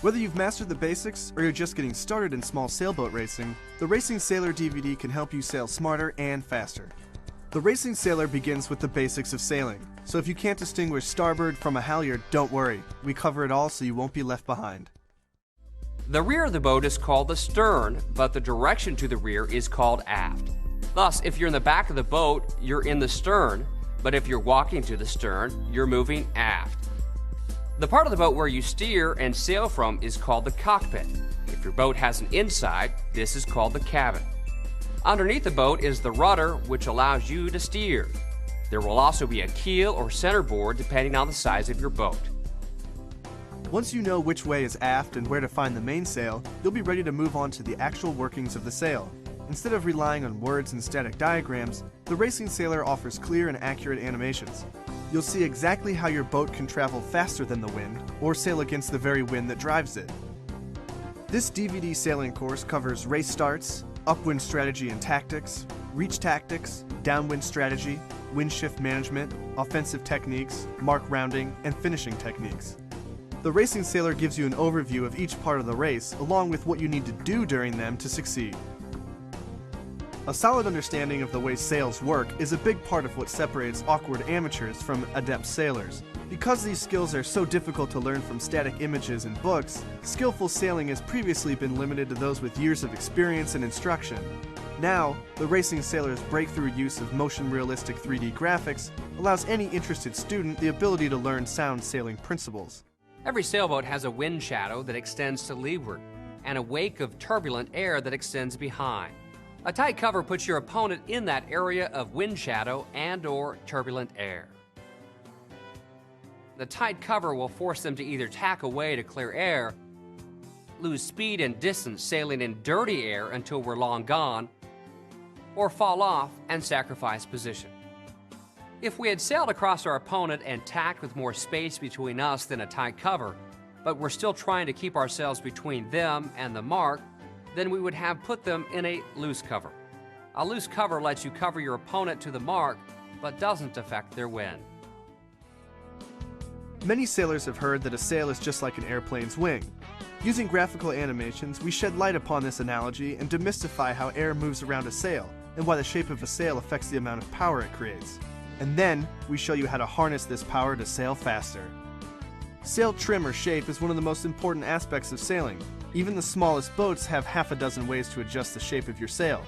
Whether you've mastered the basics or you're just getting started in small sailboat racing, the Racing Sailor DVD can help you sail smarter and faster. The Racing Sailor begins with the basics of sailing, so if you can't distinguish starboard from a halyard, don't worry. We cover it all so you won't be left behind. The rear of the boat is called the stern, but the direction to the rear is called aft. Thus, if you're in the back of the boat, you're in the stern, but if you're walking to the stern, you're moving aft. The part of the boat where you steer and sail from is called the cockpit. If your boat has an inside, this is called the cabin. Underneath the boat is the rudder, which allows you to steer. There will also be a keel or centerboard depending on the size of your boat. Once you know which way is aft and where to find the mainsail, you'll be ready to move on to the actual workings of the sail. Instead of relying on words and static diagrams, the Racing Sailor offers clear and accurate animations. You'll see exactly how your boat can travel faster than the wind, or sail against the very wind that drives it. This DVD sailing course covers race starts, upwind strategy and tactics, reach tactics, downwind strategy, wind shift management, offensive techniques, mark rounding, and finishing techniques. The Racing Sailor gives you an overview of each part of the race, along with what you need to do during them to succeed. A solid understanding of the way sails work is a big part of what separates awkward amateurs from adept sailors. Because these skills are so difficult to learn from static images and books, skillful sailing has previously been limited to those with years of experience and instruction. Now, the Racing Sailor's breakthrough use of motion-realistic 3D graphics allows any interested student the ability to learn sound sailing principles. Every sailboat has a wind shadow that extends to leeward and a wake of turbulent air that extends behind. A tight cover puts your opponent in that area of wind shadow and/or turbulent air. The tight cover will force them to either tack away to clear air, lose speed and distance sailing in dirty air until we're long gone, or fall off and sacrifice position. If we had sailed across our opponent and tacked with more space between us than a tight cover, but we're still trying to keep ourselves between them and the mark, then we would have put them in a loose cover. A loose cover lets you cover your opponent to the mark, but doesn't affect their wind. Many sailors have heard that a sail is just like an airplane's wing. Using graphical animations, we shed light upon this analogy and demystify how air moves around a sail, and why the shape of a sail affects the amount of power it creates. And then, we show you how to harness this power to sail faster. Sail trim or shape is one of the most important aspects of sailing. Even the smallest boats have half a dozen ways to adjust the shape of your sail.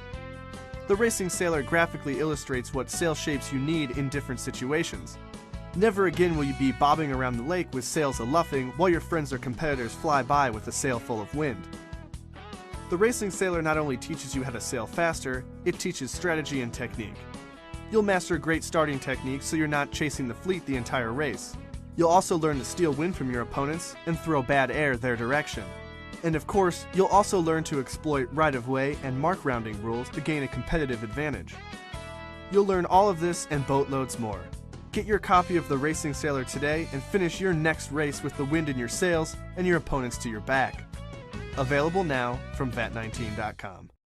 The Racing Sailor graphically illustrates what sail shapes you need in different situations. Never again will you be bobbing around the lake with sails a-luffing while your friends or competitors fly by with a sail full of wind. The Racing Sailor not only teaches you how to sail faster, it teaches strategy and technique. You'll master great starting techniques so you're not chasing the fleet the entire race. You'll also learn to steal wind from your opponents and throw bad air their direction. And of course, you'll also learn to exploit right-of-way and mark rounding rules to gain a competitive advantage. You'll learn all of this and boatloads more. Get your copy of the Racing Sailor today and finish your next race with the wind in your sails and your opponents to your back. Available now from VAT19.com.